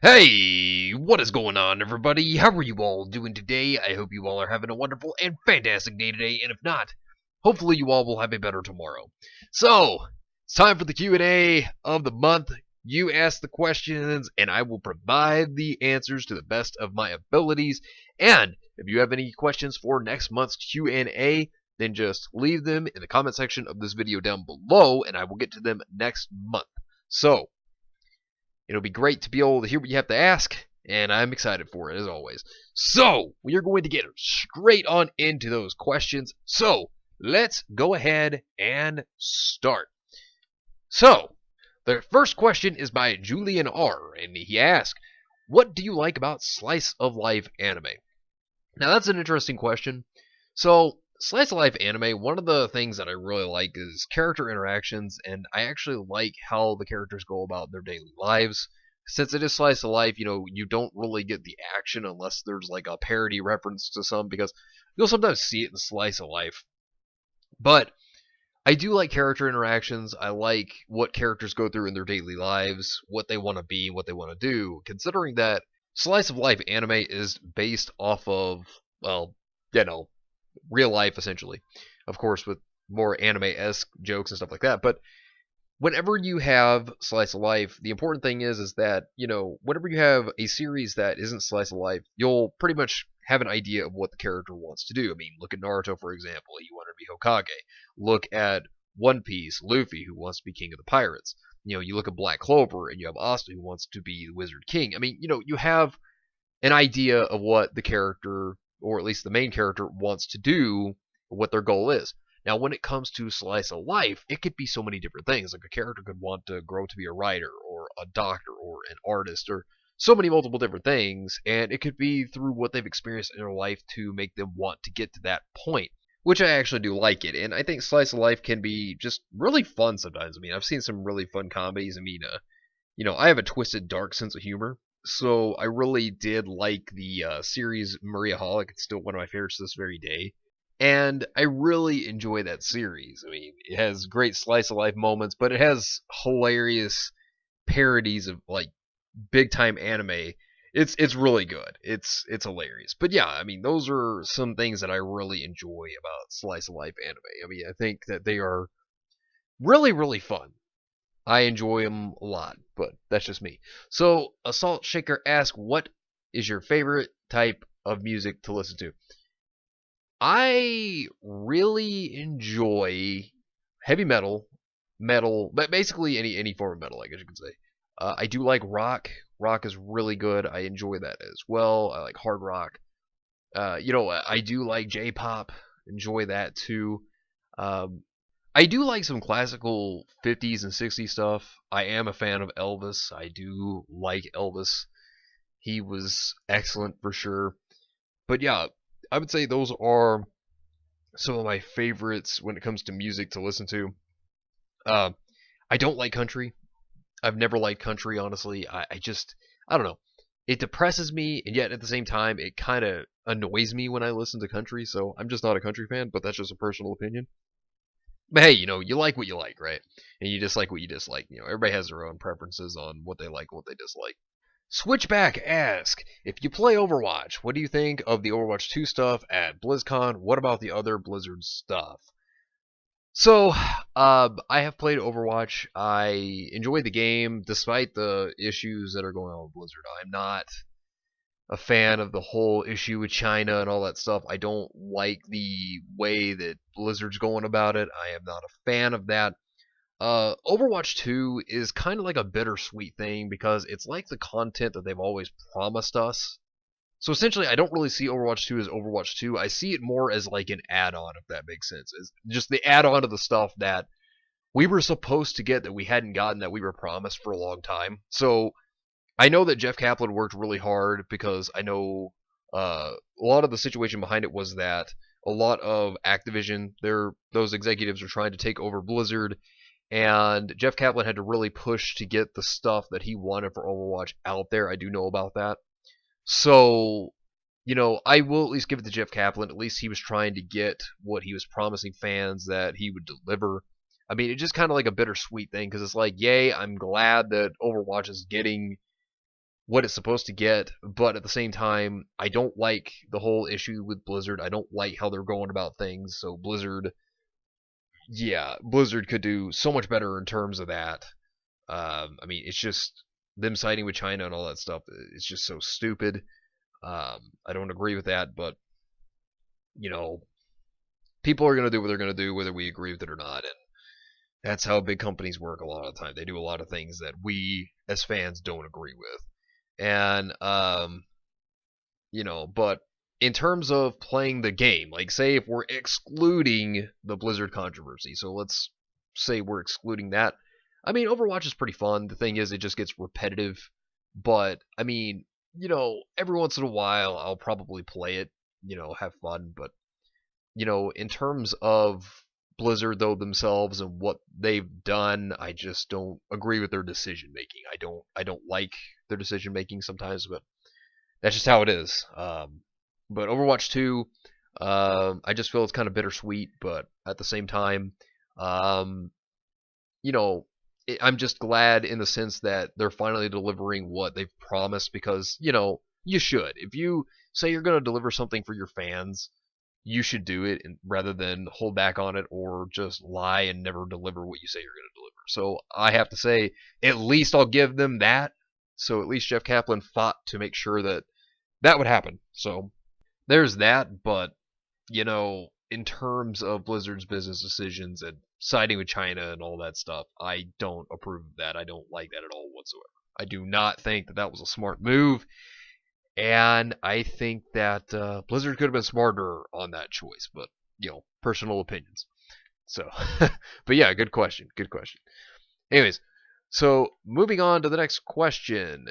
Hey, what is going on, everybody? How are you all doing today? I hope you all are having a wonderful and fantastic day today, and if not, hopefully you all will have a better tomorrow. So, it's time for the Q&A of the month. You ask the questions, and I will provide the answers to the best of my abilities. And if you have any questions for next month's Q&A, then just leave them in the comment section of this video down below, and I will get to them next month. So, it'll be great to be able to hear what you have to ask, and I'm excited for it as always. So, we are going to get straight on into those questions. So, let's go ahead and start. So, the first question is by Julian R, and he asks, "What do you like about slice of life anime?" Now, that's an interesting question. So, slice of life anime, one of the things that I really like is character interactions, and I actually like how the characters go about their daily lives. Since it is slice of life, you don't really get the action unless there's like a parody reference to some, because you'll sometimes see it in slice of life. But I do like character interactions. I like what characters go through in their daily lives, what they want to be, what they want to do, considering that slice of life anime is based off of, well, real life essentially. Of course, with more anime-esque jokes and stuff like that. But whenever you have slice of life, the important thing is that whenever you have a series that isn't slice of life, you'll pretty much have an idea of what the character wants to do. I mean, look at Naruto, for example. He wanted to be Hokage. Look at One Piece, Luffy, who wants to be king of the pirates. You look at Black Clover, and you have Asta, who wants to be the Wizard King. I mean, you have an idea of what the character, or at least the main character, wants to do, what their goal is. Now, when it comes to slice of life, it could be so many different things. Like a character could want to grow to be a writer, or a doctor, or an artist, or so many multiple different things, and it could be through what they've experienced in their life to make them want to get to that point. Which I actually do like it, and I think slice of life can be just really fun sometimes. I mean, I've seen some really fun comedies. I mean, I have a twisted, dark sense of humor, so I really did like the series Maria Holic. It's still one of my favorites to this very day. And I really enjoy that series. I mean, it has great slice of life moments, but it has hilarious parodies of like big time anime. It's really good. It's hilarious. But yeah, I mean, those are some things that I really enjoy about slice of life anime. I mean, I think that they are really fun. I enjoy them a lot, but that's just me. So, Assault Shaker asks, "What is your favorite type of music to listen to?" I really enjoy heavy metal, but basically any form of metal, I guess you could say. I do like rock. Rock is really good. I enjoy that as well. I like hard rock. I do like J-pop. Enjoy that too. Um, I do like some classical 50s and 60s stuff. I am a fan of Elvis. I do like Elvis. He was excellent for sure. But yeah, I would say those are some of my favorites when it comes to music to listen to. Uh, I don't like country. I've never liked country, honestly. I don't know. It depresses me, and yet at the same time, it kind of annoys me when I listen to country, so I'm just not a country fan, but that's just a personal opinion. But hey, you like what you like, right? And you dislike what you dislike. Everybody has their own preferences on what they like and what they dislike. Switchback asks, "If you play Overwatch, what do you think of the Overwatch 2 stuff at BlizzCon? What about the other Blizzard stuff?" So, I have played Overwatch. I enjoy the game, despite the issues that are going on with Blizzard. I'm not a fan of the whole issue with China and all that stuff. I don't like the way that Blizzard's going about it. I am not a fan of that. Overwatch 2 is kind of like a bittersweet thing because it's like the content that they've always promised us. So essentially, I don't really see Overwatch 2 as Overwatch 2. I see it more as like an add-on, if that makes sense. It's just the add-on to the stuff that we were supposed to get that we hadn't gotten that we were promised for a long time. So I know that Jeff Kaplan worked really hard because I know a lot of the situation behind it was that a lot of Activision, those executives are trying to take over Blizzard, and Jeff Kaplan had to really push to get the stuff that he wanted for Overwatch out there. I do know about that. So, I will at least give it to Jeff Kaplan. At least he was trying to get what he was promising fans that he would deliver. I mean, it's just kind of like a bittersweet thing because it's like, yay, I'm glad that Overwatch is getting what it's supposed to get, but at the same time, I don't like the whole issue with Blizzard. I don't like how they're going about things. So Blizzard, yeah, Blizzard could do so much better in terms of that. I mean, it's just them siding with China and all that stuff. It's just so stupid. I don't agree with that, but you know, people are gonna do what they're gonna do, whether we agree with it or not, and that's how big companies work a lot of the time. They do a lot of things that we as fans don't agree with. And but in terms of playing the game, like say if we're excluding the Blizzard controversy, so let's say we're excluding that. I mean, Overwatch is pretty fun. The thing is, it just gets repetitive. But I mean, every once in a while, I'll probably play it. Have fun. But in terms of Blizzard though themselves and what they've done, I just don't agree with their decision making. I don't like their decision making sometimes, but that's just how it is. But Overwatch 2, I just feel it's kind of bittersweet, but at the same time, um, you know, I'm just glad in the sense that they're finally delivering what they've promised because, you should. If you say you're going to deliver something for your fans, you should do it rather than hold back on it or just lie and never deliver what you say you're going to deliver. So I have to say, at least I'll give them that. So at least Jeff Kaplan fought to make sure that that would happen. So there's that, but in terms of Blizzard's business decisions and siding with China and all that stuff, I don't approve of that. I don't like that at all whatsoever. I do not think that that was a smart move, and I think that Blizzard could have been smarter on that choice, but personal opinions. So, but yeah, good question. Good question. Anyways, so moving on to the next question.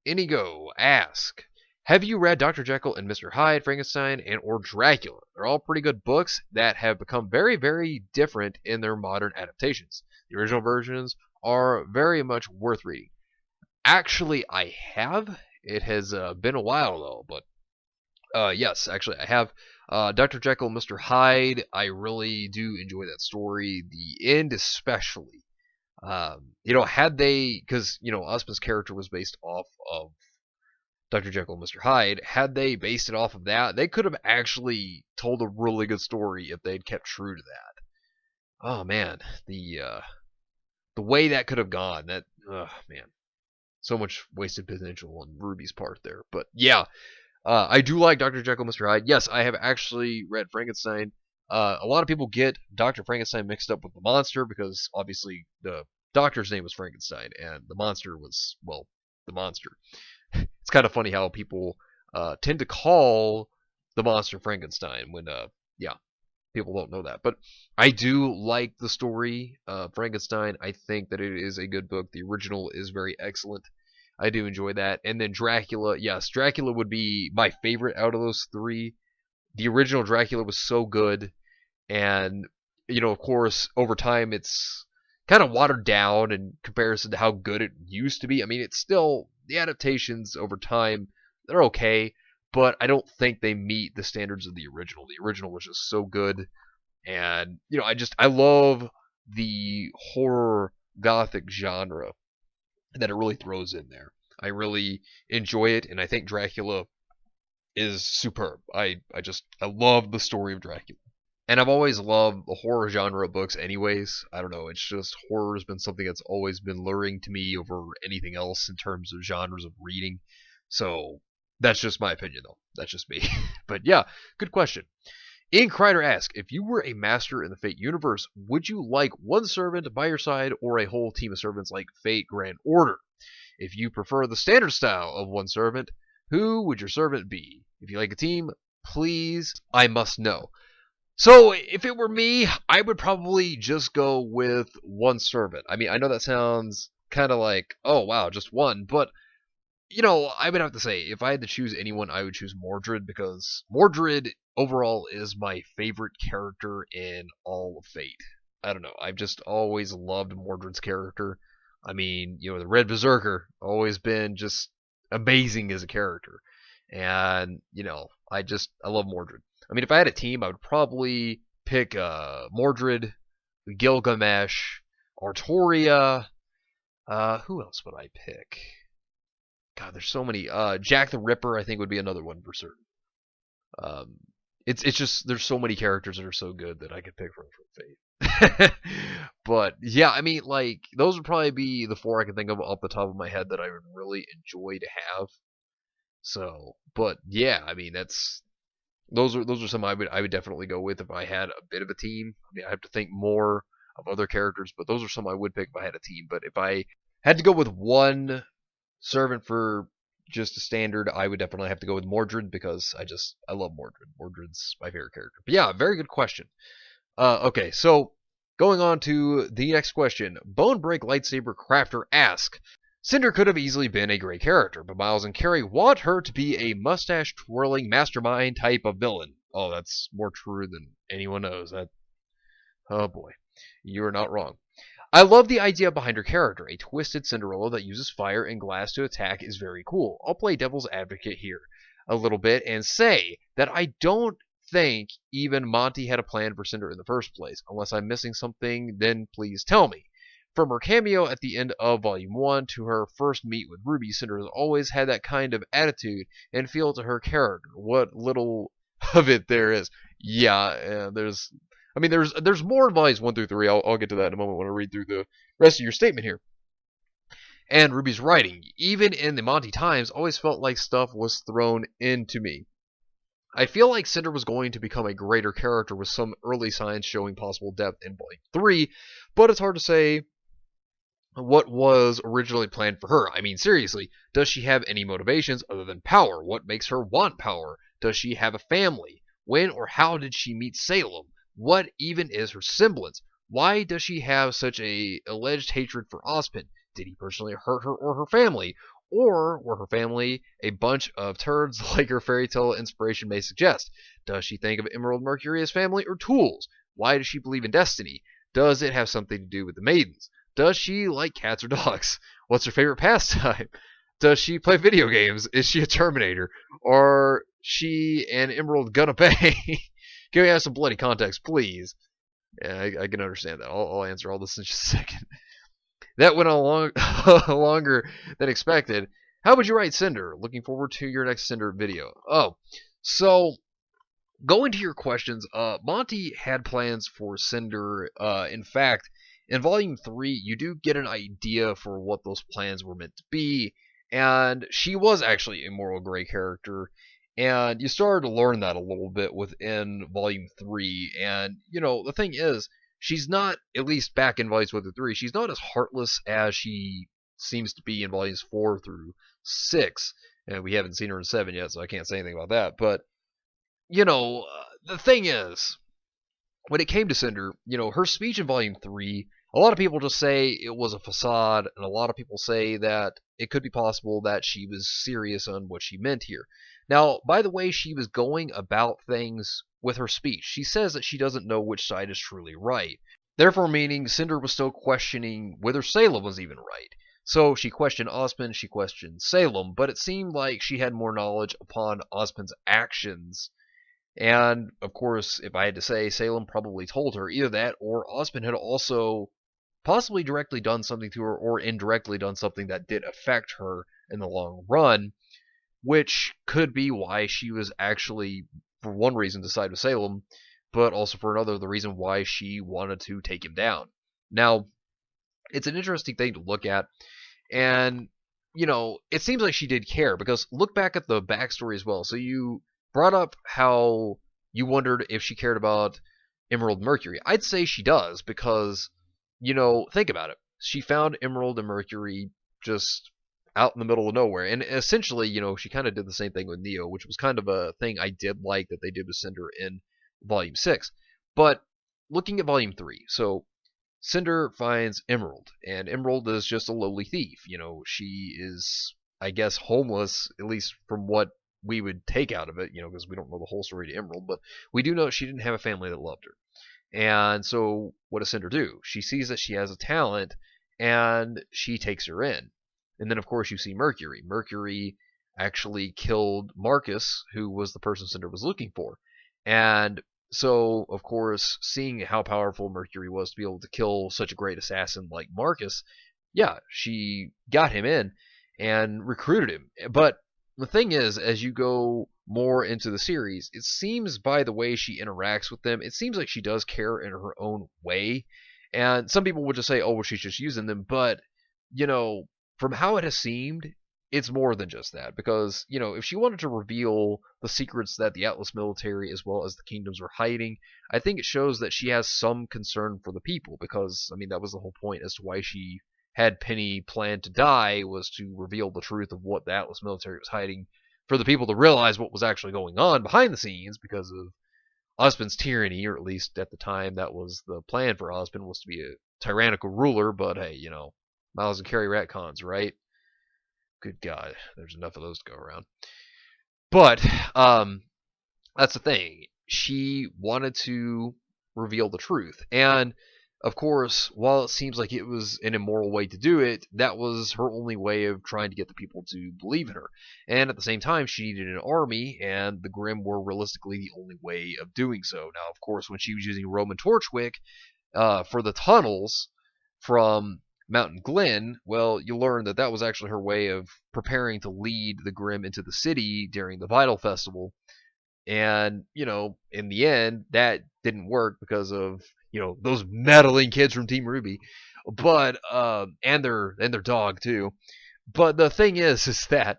Inigo ask, have you read Dr. Jekyll and Mr. Hyde, Frankenstein, and or Dracula? They're all pretty good books that have become very, very different in their modern adaptations. The original versions are very much worth reading. Actually, I have. It has been a while though, but yes, actually, I have. Dr. Jekyll and Mr. Hyde, I really do enjoy that story. The end, especially. Had they, because, Usman's character was based off of Dr. Jekyll and Mr. Hyde, had they based it off of that, they could have actually told a really good story if they'd kept true to that. Oh man, the way that could have gone, that man, so much wasted potential on Ruby's part there. But yeah, I do like Dr. Jekyll and Mr. Hyde. Yes, I have actually read Frankenstein. A lot of people get Dr. Frankenstein mixed up with the monster because obviously the doctor's name was Frankenstein and the monster was, well, the monster. It's kind of funny how people tend to call the monster Frankenstein when, yeah, people don't know that. But I do like the story Frankenstein. I think that it is a good book. The original is very excellent. I do enjoy that. And then Dracula, yes, Dracula would be my favorite out of those three. The original Dracula was so good. And, of course, over time it's kind of watered down in comparison to how good it used to be. I mean, it's still, the adaptations over time, they're okay, but I don't think they meet the standards of the original. The original was just so good. And, I love the horror gothic genre that it really throws in there. I really enjoy it, and I think Dracula is superb. I love the story of Dracula. And I've always loved the horror genre books anyways. I don't know, it's just horror has been something that's always been luring to me over anything else in terms of genres of reading. So that's just my opinion though. That's just me. But yeah, good question. Ian Kreider asks, if you were a master in the Fate universe, would you like one servant by your side or a whole team of servants like Fate Grand Order? If you prefer the standard style of one servant, who would your servant be? If you like a team, please, I must know. So, if it were me, I would probably just go with one servant. I mean, I know that sounds kind of like, oh wow, just one, but I would have to say, if I had to choose anyone, I would choose Mordred because Mordred overall is my favorite character in all of Fate. I don't know, I've just always loved Mordred's character. I mean, the Red Berserker always been just amazing as a character, and I love Mordred. I mean, if I had a team, I would probably pick Mordred, Gilgamesh, Artoria. Who else would I pick? God, there's so many. Jack the Ripper, I think, would be another one for certain. Um, it's just there's so many characters that are so good that I could pick from Fate. But yeah, I mean, like those would probably be the four I can think of off the top of my head that I would really enjoy to have. So, but yeah, I mean those are some I would definitely go with if I had a bit of a team. I mean, I have to think more of other characters, but those are some I would pick if I had a team. But if I had to go with one servant for just a standard, I would definitely have to go with Mordred because I love Mordred. Mordred's my favorite character. But yeah, very good question. Okay, so going on to the next question. Bonebreak Lightsaber Crafter asks, Cinder could have easily been a great character, but Miles and Carrie want her to be a mustache-twirling mastermind type of villain. Oh, that's more true than anyone knows. Oh boy, you are not wrong. I love the idea behind her character. A twisted Cinderella that uses fire and glass to attack is very cool. I'll play devil's advocate here a little bit and say that I don't think even Monty had a plan for Cinder in the first place. Unless I'm missing something, then please tell me. From her cameo at the end of Volume 1 to her first meet with Ruby, Cinder has always had that kind of attitude and feel to her character. What little of it there is. Yeah, there's more in volumes 1 through 3. I'll get to that in a moment when I read through the rest of your statement here. And Ruby's writing, even in the Monty Times, always felt like stuff was thrown into me. I feel like Cinder was going to become a greater character with some early signs showing possible depth in Volume 3, but it's hard to say what was originally planned for her. I mean, seriously, does she have any motivations other than power? What makes her want power? Does she have a family? When or how did she meet Salem? What even is her semblance? Why does she have such a alleged hatred for Ozpin? Did he personally hurt her or her family? Or were her family a bunch of turds like her fairy tale inspiration may suggest? Does she think of Emerald Mercury as family or tools? Why does she believe in destiny? Does it have something to do with the maidens? Does she like cats or dogs? What's her favorite pastime? Does she play video games? Is she a Terminator? Are she and Emerald gonna bang? Can we have some bloody context, please? Yeah, I can understand that. I'll answer all this in just a second. That went on longer than expected. How would you write Cinder? Looking forward to your next Cinder video. Oh, so going to your questions, Monty had plans for Cinder. In fact, in Volume 3, you do get an idea for what those plans were meant to be, and she was actually a moral gray character, and you started to learn that a little bit within Volume 3, and, the thing is, she's not, at least back in Volumes 1 through 3, she's not as heartless as she seems to be in Volumes 4 through 6, and we haven't seen her in 7 yet, so I can't say anything about that, but the thing is, when it came to Cinder, her speech in Volume 3, a lot of people just say it was a facade, and a lot of people say that it could be possible that she was serious on what she meant here. Now, by the way she was going about things with her speech, she says that she doesn't know which side is truly right. Therefore, meaning Cinder was still questioning whether Salem was even right. So she questioned Ozpin, she questioned Salem, but it seemed like she had more knowledge upon Ozpin's actions. And, of course, if I had to say, Salem probably told her either that or Ozpin had also possibly directly done something to her or indirectly done something that did affect her in the long run, which could be why she was actually, for one reason, to side with Salem, but also for another, the reason why she wanted to take him down. Now, it's an interesting thing to look at, and, it seems like she did care, because look back at the backstory as well. So you brought up how you wondered if she cared about Emerald Mercury. I'd say she does because, think about it. She found Emerald and Mercury just out in the middle of nowhere. And essentially, she kind of did the same thing with Neo, which was kind of a thing I did like that they did with Cinder in Volume 6. But looking at Volume 3, so Cinder finds Emerald, and Emerald is just a lowly thief. She is, I guess, homeless, at least from what we would take out of it, because we don't know the whole story to Emerald, but we do know she didn't have a family that loved her. And so what does Cinder do? She sees that she has a talent, and she takes her in. And then, of course, you see Mercury. Mercury actually killed Marcus, who was the person Cinder was looking for. And so, of course, seeing how powerful Mercury was to be able to kill such a great assassin like Marcus, yeah, she got him in. and recruited him. But the thing is, as you go more into the series, it seems by the way she interacts with them, it seems like she does care in her own way. And some people would just say, oh, well, she's just using them. But, you know, from how it has seemed, it's more than just that. Because, you know, if she wanted to reveal the secrets that the Atlas military as well as the kingdoms are hiding, I think it shows that she has some concern for the people. Because, I mean, that was the whole point as to why she had Penny planned to die, was to reveal the truth of what the Atlas military was hiding for the people to realize what was actually going on behind the scenes because of Ozpin's tyranny, or at least at the time that was the plan for Ozpin, was to be a tyrannical ruler. But hey, you know, Miles and Carrie retcons, right? Good God, there's enough of those to go around. But that's the thing. She wanted to reveal the truth, and of course, while it seems like it was an immoral way to do it, that was her only way of trying to get the people to believe in her. And at the same time, she needed an army, and the Grimm were realistically the only way of doing so. Now, of course, when she was using Roman Torchwick for the tunnels from Mountain Glen, well, you learn that that was actually her way of preparing to lead the Grimm into the city during the Vital Festival. And, you know, in the end, that didn't work because of, you know, those meddling kids from Team Ruby. But, and their dog, too. But the thing is that,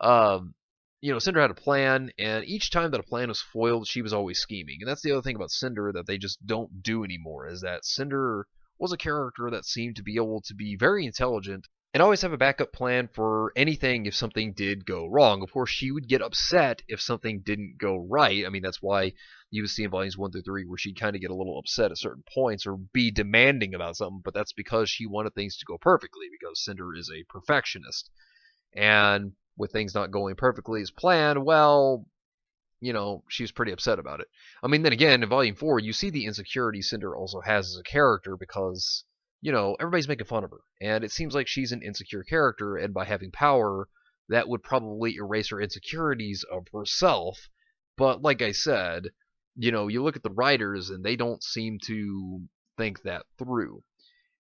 um, you know, Cinder had a plan, and each time that a plan was foiled, she was always scheming. And that's the other thing about Cinder that they just don't do anymore, is that Cinder was a character that seemed to be able to be very intelligent and always have a backup plan for anything if something did go wrong. Of course, she would get upset if something didn't go right. I mean, that's why you would see in volumes 1 through 3 where she'd kind of get a little upset at certain points or be demanding about something, but that's because she wanted things to go perfectly, because Cinder is a perfectionist. And with things not going perfectly as planned, well, you know, she's pretty upset about it. I mean, then again, in Volume 4, you see the insecurity Cinder also has as a character because, you know, everybody's making fun of her. And it seems like she's an insecure character, and by having power, that would probably erase her insecurities of herself. But like I said, you know, you look at the writers, and they don't seem to think that through.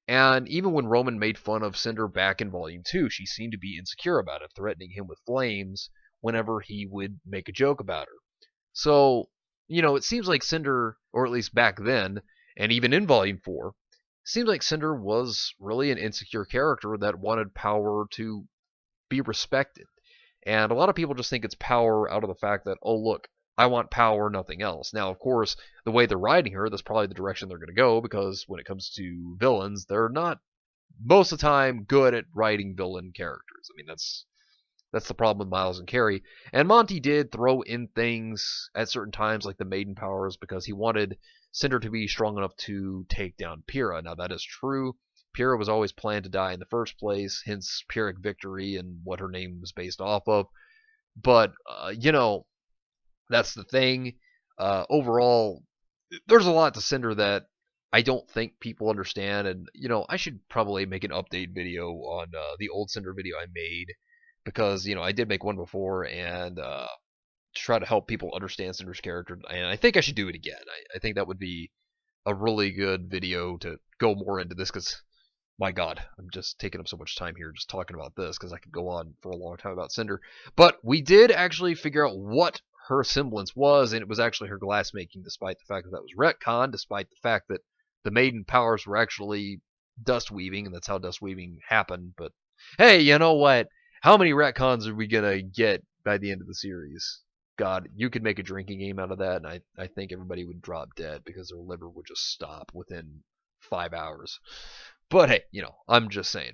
And even when Roman made fun of Cinder back in Volume 2, she seemed to be insecure about it, threatening him with flames whenever he would make a joke about her. So, you know, it seems like Cinder, or at least back then, and even in Volume 4, seems like Cinder was really an insecure character that wanted power to be respected. And a lot of people just think it's power out of the fact that, oh, look, I want power, nothing else. Now, of course, the way they're writing her, that's probably the direction they're going to go, because when it comes to villains, they're not, most of the time, good at writing villain characters. I mean, that's the problem with Miles and Carrie. And Monty did throw in things at certain times like the Maiden Powers because he wanted Cinder to be strong enough to take down Pyrrha. Now that is true. Pyrrha was always planned to die in the first place, hence Pyrrhic victory and what her name was based off of. But, you know, that's the thing. Overall, there's a lot to Cinder that I don't think people understand. And, you know, I should probably make an update video on the old Cinder video I made, because, you know, I did make one before, and try to help people understand Cinder's character, and I think I should do it again. I think that would be a really good video to go more into this, because, my God, I'm just taking up so much time here just talking about this, because I could go on for a long time about Cinder. But we did actually figure out what her semblance was, and it was actually her glassmaking, despite the fact that that was retcon, despite the fact that the maiden powers were actually dust weaving, and that's how dust weaving happened. But hey, you know what? How many retcons are we gonna get by the end of the series? God, you could make a drinking game out of that, and I think everybody would drop dead because their liver would just stop within 5 hours. But hey, you know, I'm just saying.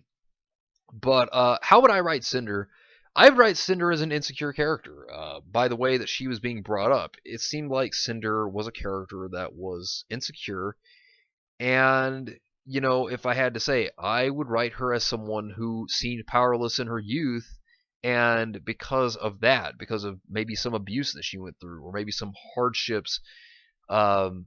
But how would I write Cinder? I would write Cinder as an insecure character. By the way that she was being brought up, it seemed like Cinder was a character that was insecure. And, you know, if I had to say, I would write her as someone who seemed powerless in her youth. And because of that, because of maybe some abuse that she went through, or maybe some hardships, um,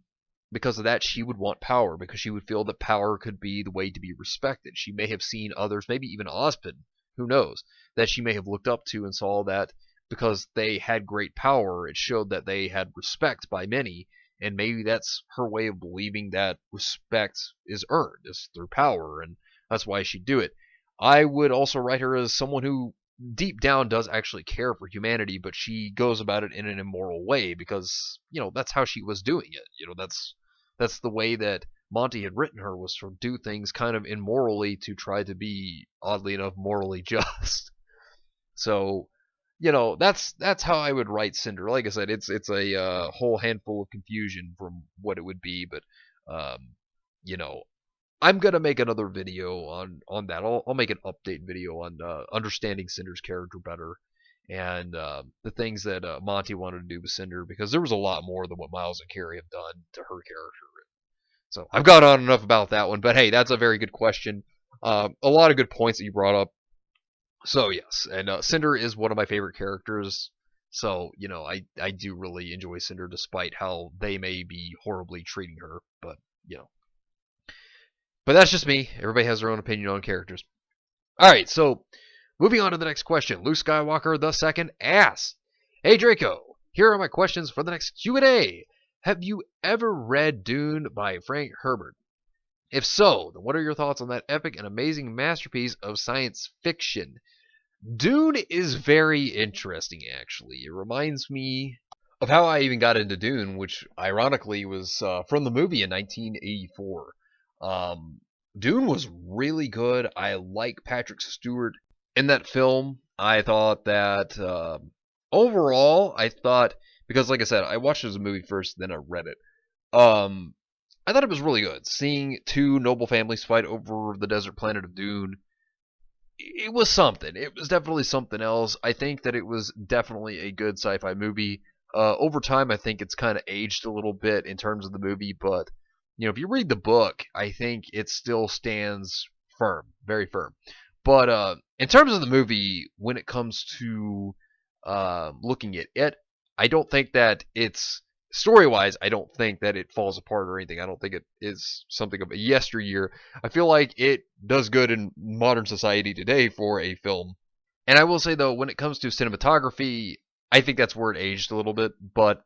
because of that, she would want power, because she would feel that power could be the way to be respected. She may have seen others, maybe even Ozpin, who knows, that she may have looked up to and saw that because they had great power, it showed that they had respect by many, and maybe that's her way of believing that respect is earned, is through power, and that's why she'd do it. I would also write her as someone who deep down does actually care for humanity, but she goes about it in an immoral way because that's how she was doing it. That's the way that Monty had written her, was to do things kind of immorally to try to be, oddly enough, morally just. So, that's how I would write Cinder. Like I said, it's a whole handful of confusion from what it would be, but um, you know, I'm gonna make another video on that. I'll make an update video on understanding Cinder's character better, and the things that Monty wanted to do with Cinder, because there was a lot more than what Miles and Carrie have done to her character. So I've gone on enough about that one, but hey, that's a very good question. A lot of good points that you brought up. So yes, and Cinder is one of my favorite characters. So I do really enjoy Cinder, despite how they may be horribly treating her. But that's just me. Everybody has their own opinion on characters. All right, so moving on to the next question. Luke Skywalker the second asks, "Hey Draco, here are my questions for the next Q&A. Have you ever read Dune by Frank Herbert? If so, then what are your thoughts on that epic and amazing masterpiece of science fiction?" Dune is very interesting, actually. It reminds me of how I even got into Dune, which ironically was from the movie in 1984. Um, Dune was really good. I like Patrick Stewart in that film. I thought that overall, because like I said, I watched it as a movie first, then I read it. Um, I thought it was really good. Seeing two noble families fight over the desert planet of Dune, it was something. It was definitely something else. I think that it was definitely a good sci-fi movie. Over time, I think it's kind of aged a little bit in terms of the movie, but if you read the book, I think it still stands firm, very firm. But in terms of the movie, when it comes to looking at it, I don't think that it's story-wise. I don't think that it falls apart or anything. I don't think it is something of a yesteryear. I feel like it does good in modern society today for a film. And I will say though, when it comes to cinematography, I think that's where it aged a little bit. But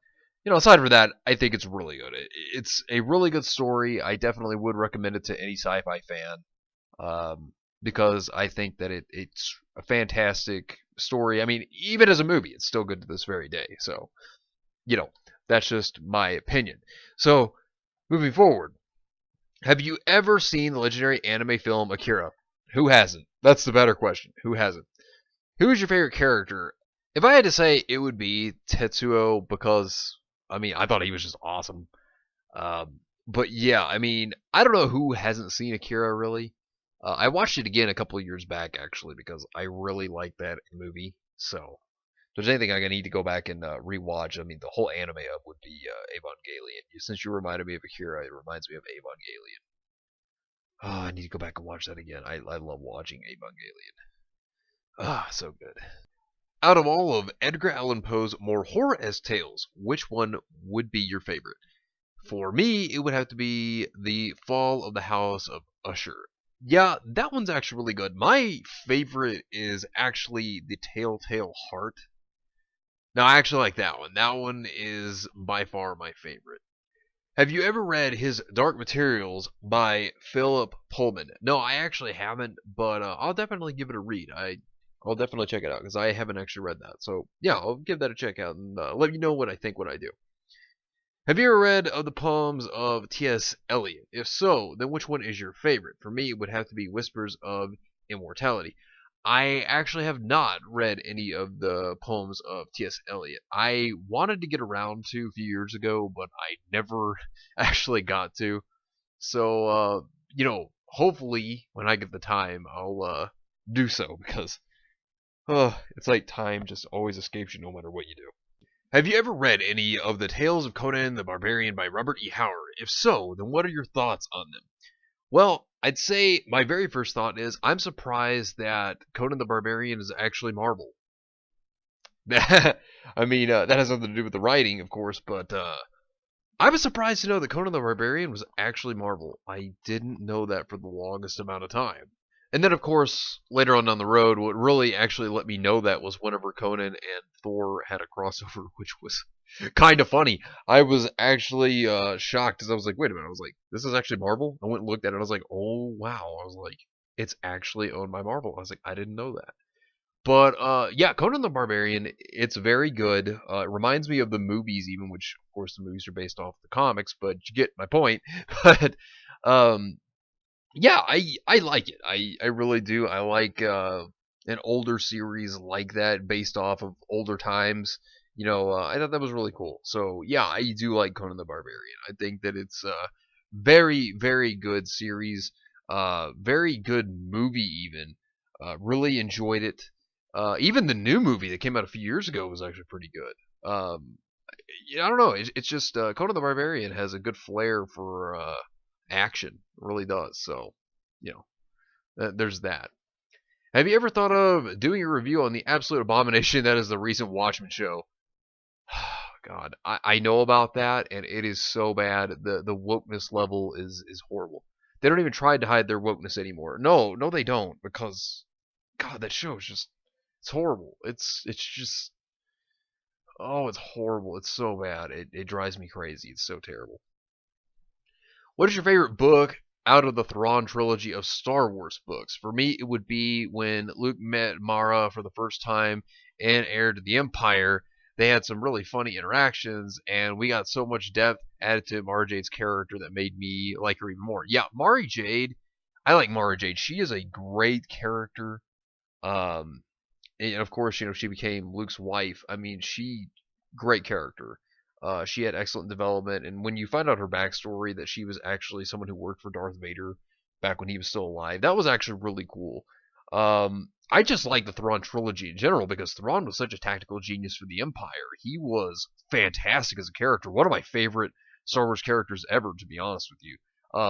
aside from that, I think it's really good. It's a really good story. I definitely would recommend it to any sci-fi fan, because I think that it's a fantastic story. I mean, even as a movie, it's still good to this very day. So, you know, that's just my opinion. So, moving forward, have you ever seen the legendary anime film Akira? Who hasn't? That's the better question. Who hasn't? Who is your favorite character? If I had to say, it would be Tetsuo, because I mean, I thought he was just awesome. But yeah, I mean, I don't know who hasn't seen Akira really. I watched it again a couple of years back actually, because I really like that movie. So if there's anything I need to go back and rewatch, I mean, the whole anime of would be Evangelion. Since you reminded me of Akira, it reminds me of Evangelion. Oh, I need to go back and watch that again. I love watching Evangelion. Ah, so good. Out of all of Edgar Allan Poe's more horror-esque tales, which one would be your favorite? For me, it would have to be The Fall of the House of Usher. Yeah, that one's actually really good. My favorite is actually The Telltale Heart. Now, I actually like that one. That one is by far my favorite. Have you ever read his Dark Materials by Philip Pullman? No, I actually haven't, but I'll definitely give it a read. I'll definitely check it out because I haven't actually read that. So yeah, I'll give that a check out and let you know what I think when I do. Have you ever read of the poems of T.S. Eliot? If so, then which one is your favorite? For me, it would have to be Whispers of Immortality. I actually have not read any of the poems of T.S. Eliot. I wanted to get around to a few years ago, but I never actually got to. So, hopefully when I get the time, I'll do so because it's like time just always escapes you no matter what you do. Have you ever read any of the Tales of Conan the Barbarian by Robert E. Howard? If so, then what are your thoughts on them? Well, I'd say my very first thought is I'm surprised that Conan the Barbarian is actually Marvel. I mean, that has nothing to do with the writing, of course, but I was surprised to know that Conan the Barbarian was actually Marvel. I didn't know that for the longest amount of time. And then, of course, later on down the road, what really actually let me know that was whenever Conan and Thor had a crossover, which was kind of funny. I was actually shocked because I was like, wait a minute. I was like, this is actually Marvel? I went and looked at it and I was like, oh, wow. I was like, it's actually owned by Marvel. I was like, I didn't know that. But yeah, Conan the Barbarian, it's very good. It reminds me of the movies, even, which of course the movies are based off the comics, but you get my point. But um, yeah, I like it. I really do. I like an older series like that based off of older times. I thought that was really cool. So yeah, I do like Conan the Barbarian. I think that it's a very very good series. Very good movie even. Really enjoyed it. Even the new movie that came out a few years ago was actually pretty good. Yeah, I don't know. It's just Conan the Barbarian has a good flair for action. It really does. So, you there's that. Have you ever thought of doing a review on the absolute abomination that is the recent Watchmen show? God, I know about that, and it is so bad. The wokeness level is horrible. They don't even try to hide their wokeness anymore. No, no, they don't, because God, that show is just it's horrible. It's just it's horrible. It's so bad. It drives me crazy. It's so terrible. What is your favorite book out of the Thrawn trilogy of Star Wars books? For me, it would be when Luke met Mara for the first time and Heir to the Empire. They had some really funny interactions, and we got so much depth added to Mara Jade's character that made me like her even more. Yeah, Mara Jade, I like Mara Jade. She is a great character. Um, and of course, she became Luke's wife. I mean, great character. She had excellent development, and when you find out her backstory that she was actually someone who worked for Darth Vader back when he was still alive, that was actually really cool. I just like the Thrawn trilogy in general because Thrawn was such a tactical genius for the Empire. He was fantastic as a character, one of my favorite Star Wars characters ever, to be honest with you.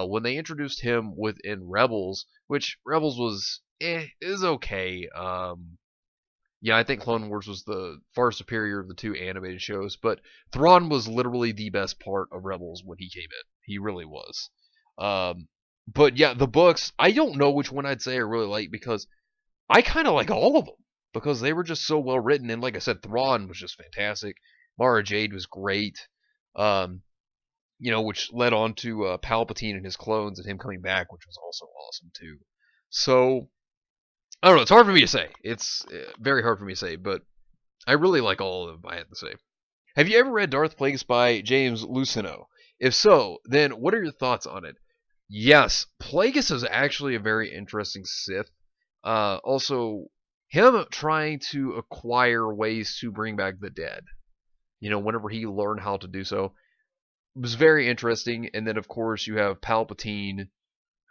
When they introduced him within Rebels, which Rebels was is okay. Yeah, I think Clone Wars was the far superior of the two animated shows, but Thrawn was literally the best part of Rebels when he came in. He really was. Um, but yeah, the books, I don't know which one I'd say I really like because I kind of like all of them because they were just so well written. And like I said, Thrawn was just fantastic. Mara Jade was great. Um, which led on to Palpatine and his clones and him coming back, which was also awesome too. So I don't know. It's hard for me to say. It's very hard for me to say, but I really like all of them, I have to say. Have you ever read Darth Plagueis by James Luceno? If so, then what are your thoughts on it? Yes, Plagueis is actually a very interesting Sith. Also, him trying to acquire ways to bring back the dead, whenever he learned how to do so, was very interesting. And then, of course, you have Palpatine,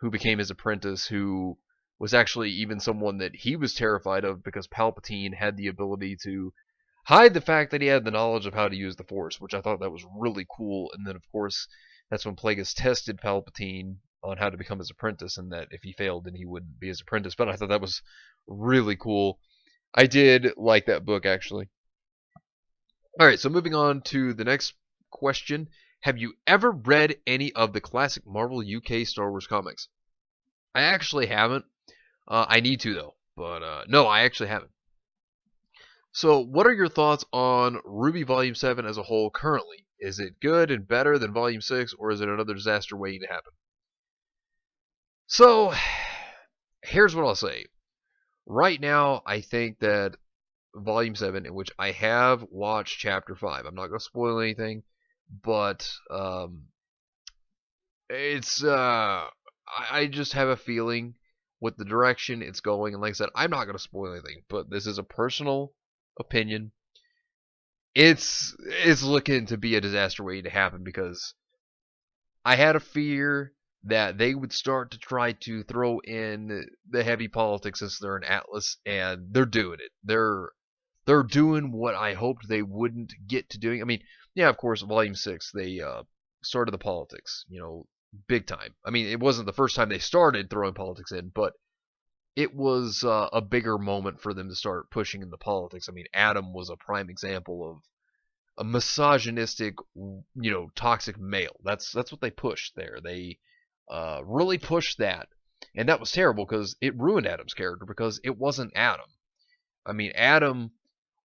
who became his apprentice, who was actually even someone that he was terrified of because Palpatine had the ability to hide the fact that he had the knowledge of how to use the Force, which I thought that was really cool. And then, of course, that's when Plagueis tested Palpatine on how to become his apprentice, and that if he failed, then he wouldn't be his apprentice. But I thought that was really cool. I did like that book, actually. All right, so moving on to the next question. Have you ever read any of the classic Marvel UK Star Wars comics? I actually haven't. I need to, though. But no, I actually haven't. So, what are your thoughts on Ruby Volume 7 as a whole currently? Is it good and better than Volume 6, or is it another disaster waiting to happen? So, here's what I'll say. Right now, I think that Volume 7, in which I have watched Chapter 5, I'm not going to spoil anything, but it's, I just have a feeling with the direction it's going, and like I said, I'm not going to spoil anything, but this is a personal opinion. It's looking to be a disaster waiting to happen because I had a fear that they would start to try to throw in the heavy politics since they're an Atlas, and they're doing it. They're doing what I hoped they wouldn't get to doing. I mean, yeah, of course, Volume 6 they started the politics, big time. I mean, it wasn't the first time they started throwing politics in, but it was a bigger moment for them to start pushing in the politics. I mean, Adam was a prime example of a misogynistic, toxic male. That's what they pushed there. They really pushed that, and that was terrible because it ruined Adam's character because it wasn't Adam. I mean, Adam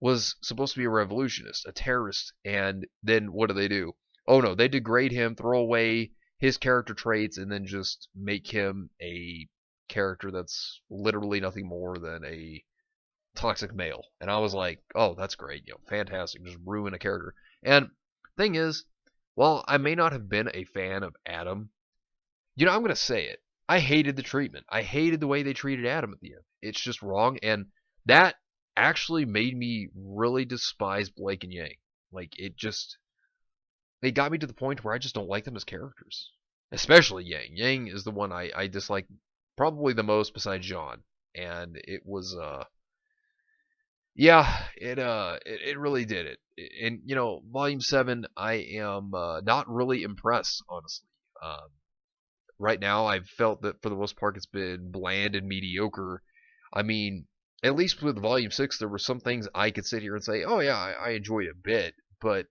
was supposed to be a revolutionist, a terrorist, and then what do? Oh no, they degrade him, throw away his character traits, and then just make him a character that's literally nothing more than a toxic male. And I was like, oh, that's great. Fantastic. Just ruin a character. And thing is, while I may not have been a fan of Adam, I'm going to say it. I hated the treatment. I hated the way they treated Adam at the end. It's just wrong. And that actually made me really despise Blake and Yang. Like, they got me to the point where I just don't like them as characters. Especially Yang. Yang is the one I dislike probably the most besides John. And it was, yeah, it really did it. And, Volume 7, I am not really impressed, honestly. Right now, I've felt that for the most part it's been bland and mediocre. I mean, at least with Volume 6, there were some things I could sit here and say, oh yeah, I enjoyed a bit, but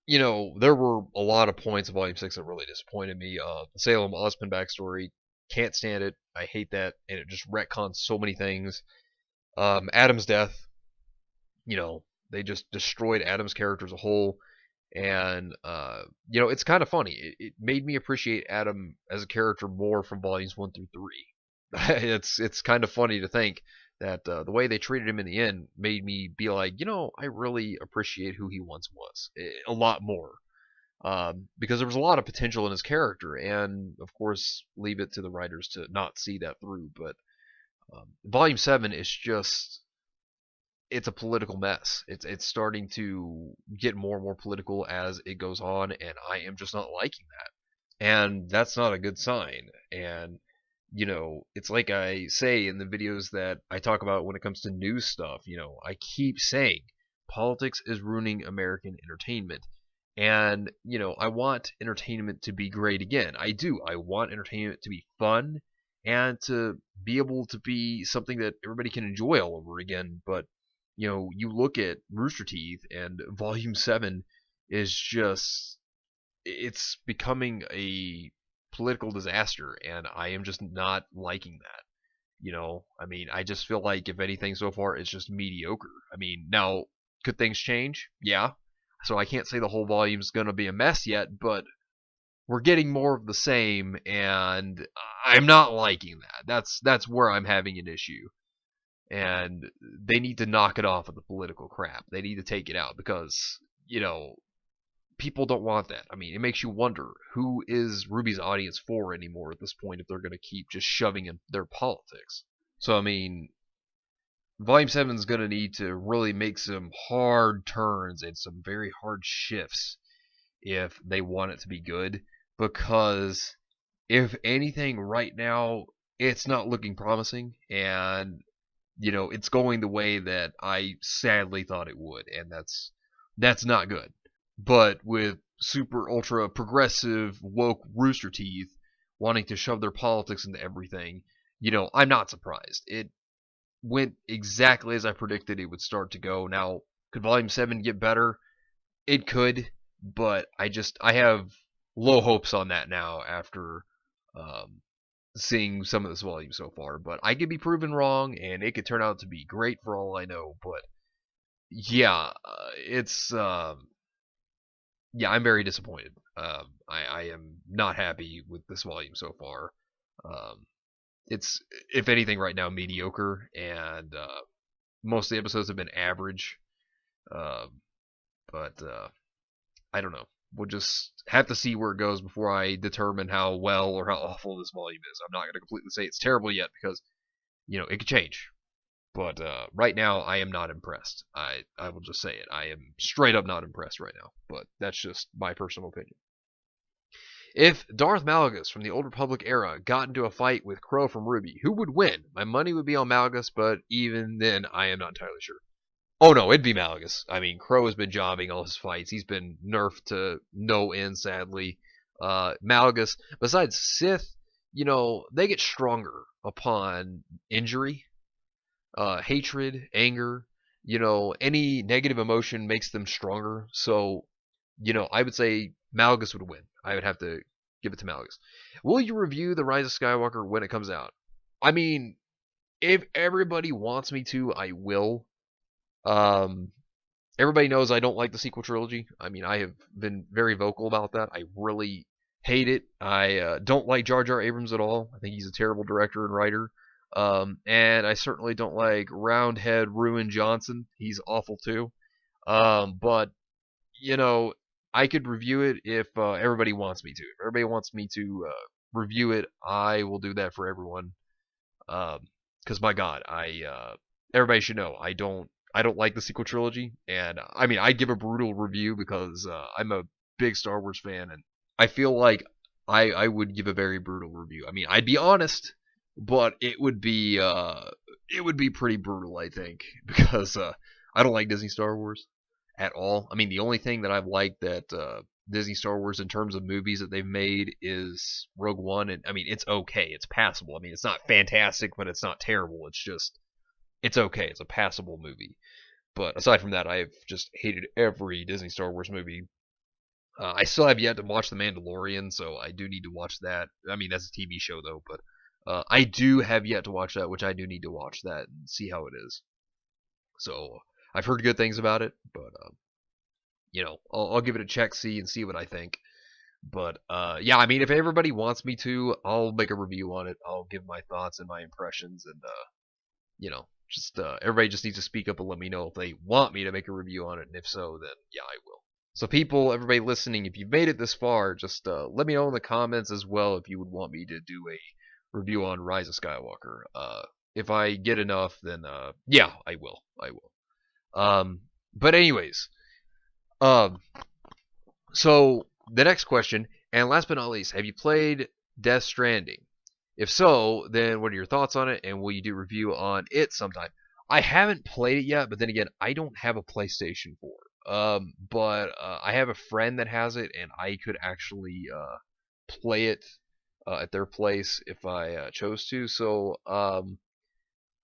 there were a lot of points of Volume 6 that really disappointed me. The Salem Ozpin backstory, can't stand it. I hate that, and it just retcons so many things. Adam's death, they just destroyed Adam's character as a whole. And it's kind of funny. It made me appreciate Adam as a character more from volumes 1 through 3. It's kind of funny to think that the way they treated him in the end made me be like, I really appreciate who he once was a lot more. Because there was a lot of potential in his character, and of course, leave it to the writers to not see that through. But Volume 7 is just, it's a political mess. It's starting to get more and more political as it goes on, and I am just not liking that. And that's not a good sign. And it's like I say in the videos that I talk about when it comes to news stuff. I keep saying politics is ruining American entertainment. And I want entertainment to be great again. I do. I want entertainment to be fun and to be able to be something that everybody can enjoy all over again. But you look at Rooster Teeth, and Volume 7 is just, it's becoming a political disaster, and I am just not liking that. I mean, I just feel like if anything so far, it's just mediocre. I mean, now, could things change? Yeah. So I can't say the whole volume's going to be a mess yet, but we're getting more of the same, and I'm not liking that. That's where I'm having an issue. And they need to knock it off of the political crap. They need to take it out because, people don't want that. I mean, it makes you wonder, who is RWBY's audience for anymore at this point if they're going to keep just shoving in their politics. So, I mean, Volume 7 is going to need to really make some hard turns and some very hard shifts if they want it to be good. Because, if anything, right now, it's not looking promising. And it's going the way that I sadly thought it would, and that's not good. But with super ultra progressive woke Rooster Teeth wanting to shove their politics into everything, I'm not surprised. It went exactly as I predicted it would start to go. Now, could Volume 7 get better? It could, but I have low hopes on that now after seeing some of this volume so far. But I could be proven wrong, and it could turn out to be great for all I know. But yeah, it's yeah, I'm very disappointed. I am not happy with this volume so far. It's, if anything, right now mediocre, and most of the episodes have been average. But I don't know. We'll just have to see where it goes before I determine how well or how awful this volume is. I'm not going to completely say it's terrible yet because, it could change. But right now, I am not impressed. I will just say it. I am straight up not impressed right now. But that's just my personal opinion. If Darth Malgus from the Old Republic era got into a fight with Crow from RWBY, who would win? My money would be on Malgus, but even then, I am not entirely sure. Oh no, it'd be Malgus. I mean, Crow has been jobbing all his fights. He's been nerfed to no end, sadly. Malgus, besides Sith, they get stronger upon injury, hatred, anger. Any negative emotion makes them stronger. So, I would say Malgus would win. I would have to give it to Malgus. Will you review The Rise of Skywalker when it comes out? I mean, if everybody wants me to, I will. Everybody knows I don't like the sequel trilogy. I mean, I have been very vocal about that. I really hate it. I don't like Jar Jar Abrams at all. I think he's a terrible director and writer. And I certainly don't like Roundhead Ruin Johnson. He's awful too. But you know, I could review it if everybody wants me to. If everybody wants me to review it, I will do that for everyone. Because my God, everybody should know I don't like the sequel trilogy, and I mean I'd give a brutal review because I'm a big Star Wars fan, and I feel like I would give a very brutal review. I mean I'd be honest, but it would be pretty brutal, I think, because I don't like Disney Star Wars at all. I mean the only thing that I've liked that Disney Star Wars in terms of movies that they've made is Rogue One, and I mean it's okay, it's passable. I mean it's not fantastic, but it's not terrible. It's okay. It's a passable movie. But aside from that, I've just hated every Disney Star Wars movie. I still have yet to watch The Mandalorian, so I do need to watch that. I mean that's a TV show though, but I do have yet to watch that, which I do need to watch that and see how it is. So I've heard good things about it, but I'll give it a check, see what I think. But yeah, I mean, if everybody wants me to, I'll make a review on it. I'll give my thoughts and my impressions, and just everybody just needs to speak up and let me know if they want me to make a review on it, and if so, then yeah, I will. So people, everybody listening, if you've made it this far, just let me know in the comments as well if you would want me to do a review on Rise of Skywalker. If I get enough, then yeah, I will. I will. But anyways, um, so the next question, and last but not least, have you played Death Stranding? If so, then what are your thoughts on it, and will you do a review on it sometime? I haven't played it yet, but then again, I don't have a PlayStation 4. But I have a friend that has it, and I could actually play it at their place if I chose to. So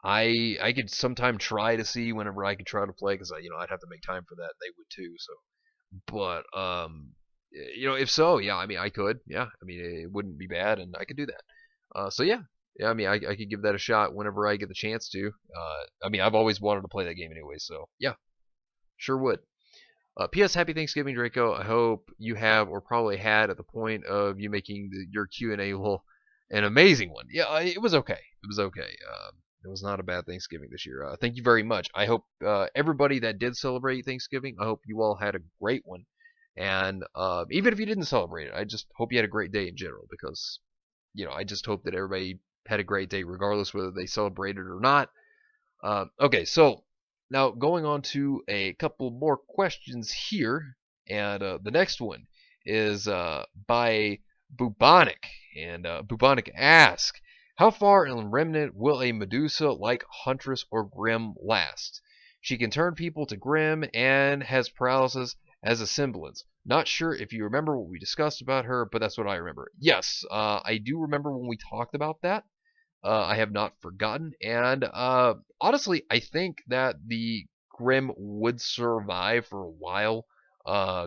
I could sometime try to see whenever I could try to play because I'd have to make time for that. They would too. So, but if so, yeah, I mean I could. Yeah, I mean it wouldn't be bad, and I could do that. So yeah, yeah, I mean I could give that a shot whenever I get the chance to. I mean I've always wanted to play that game anyway, so yeah, sure would. P.S. Happy Thanksgiving, Draco. I hope you have or probably had at the point of you making your Q&A an amazing one. Yeah, it was okay. It was okay. It was not a bad Thanksgiving this year. Thank you very much. I hope everybody that did celebrate Thanksgiving, I hope you all had a great one. And even if you didn't celebrate it, I just hope you had a great day in general because, I just hope that everybody had a great day regardless whether they celebrated or not. Okay, so now going on to a couple more questions here, and the next one is by Bubonic, and Bubonic asks, how far in Remnant will a Medusa-like Huntress or Grim last? She can turn people to Grim and has paralysis as a semblance. Not sure if you remember what we discussed about her, but that's what I remember. Yes, I do remember when we talked about that. I have not forgotten, and honestly, I think that the Grim would survive for a while,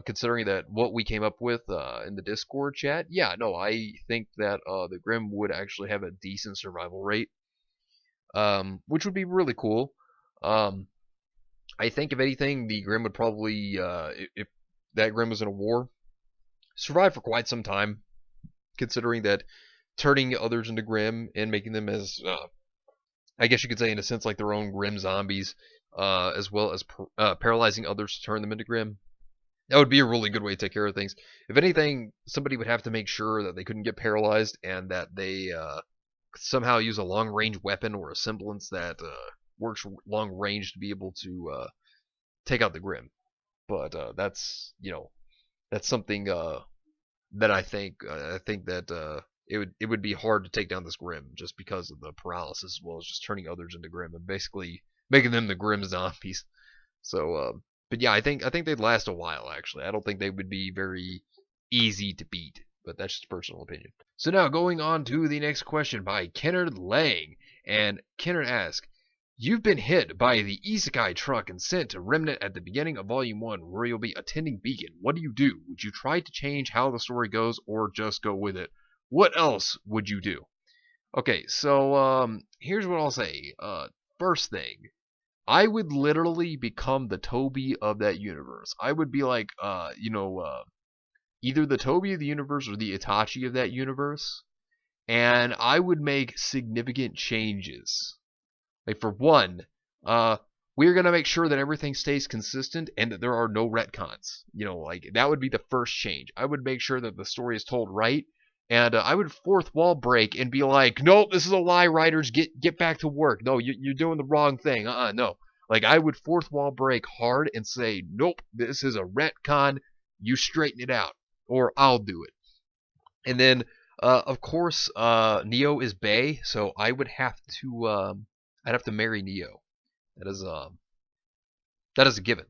considering that what we came up with in the Discord chat. Yeah, no, I think that the Grim would actually have a decent survival rate, which would be really cool. Um, I think if anything, the Grim would probably, if that Grim was in a war, survive for quite some time, considering that turning others into Grim and making them as I guess you could say in a sense like their own Grim zombies, as well as paralyzing others to turn them into Grim. That would be a really good way to take care of things. If anything, somebody would have to make sure that they couldn't get paralyzed and that they somehow use a long range weapon or a semblance that works long range to be able to take out the Grim. But that's something that I think that it would be hard to take down this Grim just because of the paralysis as well as just turning others into Grim and basically making them the Grim zombies. So, but yeah, I think they'd last a while actually. I don't think they would be very easy to beat, but that's just personal opinion. So now going on to the next question by Kennard Lang, and Kennard asks, you've been hit by the Isekai truck and sent to Remnant at the beginning of Volume 1 where you'll be attending Beacon. What do you do? Would you try to change how the story goes or just go with it? What else would you do? Okay, so here's what I'll say. First thing, I would literally become the Toby of that universe. I would be like, either the Toby of the universe or the Itachi of that universe. and I would make significant changes. Like for one, we're gonna make sure that everything stays consistent and that there are no retcons. Like that would be the first change. I would make sure that the story is told right, and I would fourth wall break and be like, nope, this is a lie, writers, get back to work. No, you're doing the wrong thing. No. Like I would fourth wall break hard and say, nope, this is a retcon. You straighten it out, or I'll do it. And then, of course, Neo is Bay, so I would have to, I'd have to marry Neo. That is, a given.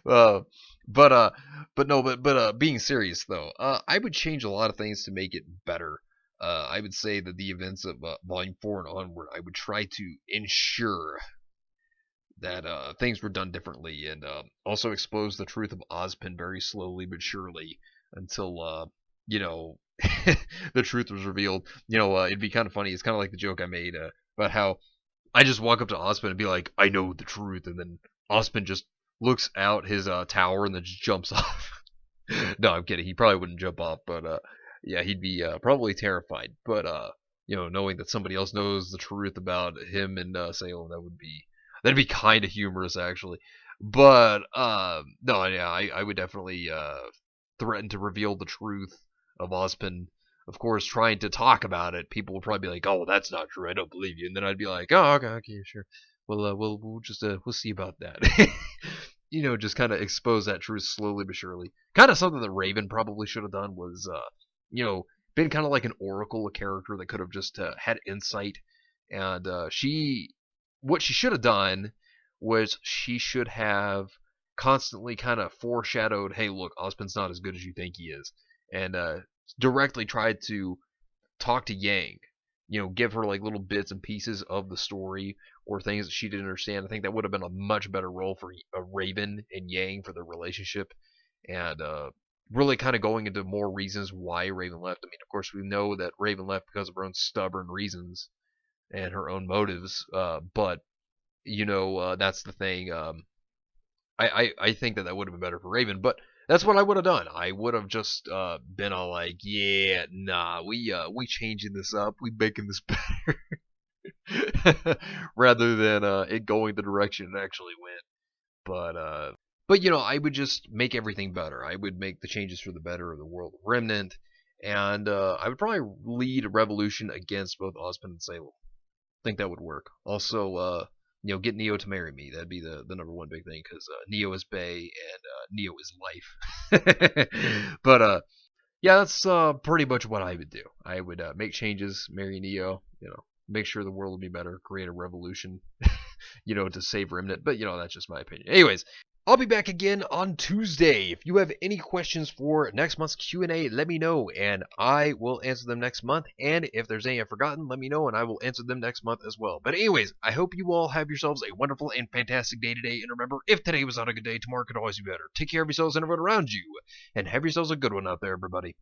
uh, but being serious though, I would change a lot of things to make it better. I would say that the events of Volume 4 and onward, I would try to ensure that things were done differently, and also expose the truth of Ozpin very slowly but surely until the truth was revealed. It'd be kind of funny. It's kind of like the joke I made about how I just walk up to Ozpin and be like, I know the truth, and then Ozpin just looks out his tower and then just jumps off. No, I'm kidding. He probably wouldn't jump off, but yeah, he'd be probably terrified. But knowing that somebody else knows the truth about him and Salem, that'd be kind of humorous actually. But no, yeah, I would definitely threaten to reveal the truth of Ozpin. Of course, trying to talk about it, people would probably be like, "Oh, well, that's not true. I don't believe you." And then I'd be like, "Oh, okay, sure. Well, we'll just we'll see about that." Just kind of expose that truth slowly but surely. Kind of something that Raven probably should have done was, been kind of like an oracle, a character that could have just had insight. And what she should have done was she should have constantly kind of foreshadowed, "Hey, look, Ozpin's not as good as you think he is," and directly tried to talk to Yang. Give her like little bits and pieces of the story or things that she didn't understand. I think that would have been a much better role for Raven and Yang for their relationship, and really kind of going into more reasons why Raven left. I mean, of course, we know that Raven left because of her own stubborn reasons and her own motives, but that's the thing. I think that would have been better for Raven, but that's what I would have done. I would have just been all like, yeah, nah, we changing this up, we making this better, rather than it going the direction it actually went. But I would just make everything better. I would make the changes for the better of the world of Remnant, and I would probably lead a revolution against both Ozpin and Salem. I think that would work. Also, get Neo to marry me. That'd be the number one big thing, because Neo is Bay and Neo is life. But yeah, that's pretty much what I would do. I would make changes, marry Neo, make sure the world would be better, create a revolution, to save Remnant. But that's just my opinion. Anyways, I'll be back again on Tuesday. If you have any questions for next month's Q&A, let me know, and I will answer them next month. And if there's any I've forgotten, let me know, and I will answer them next month as well. But anyways, I hope you all have yourselves a wonderful and fantastic day today. And remember, if today was not a good day, tomorrow could always be better. Take care of yourselves and everyone around you, and have yourselves a good one out there, everybody.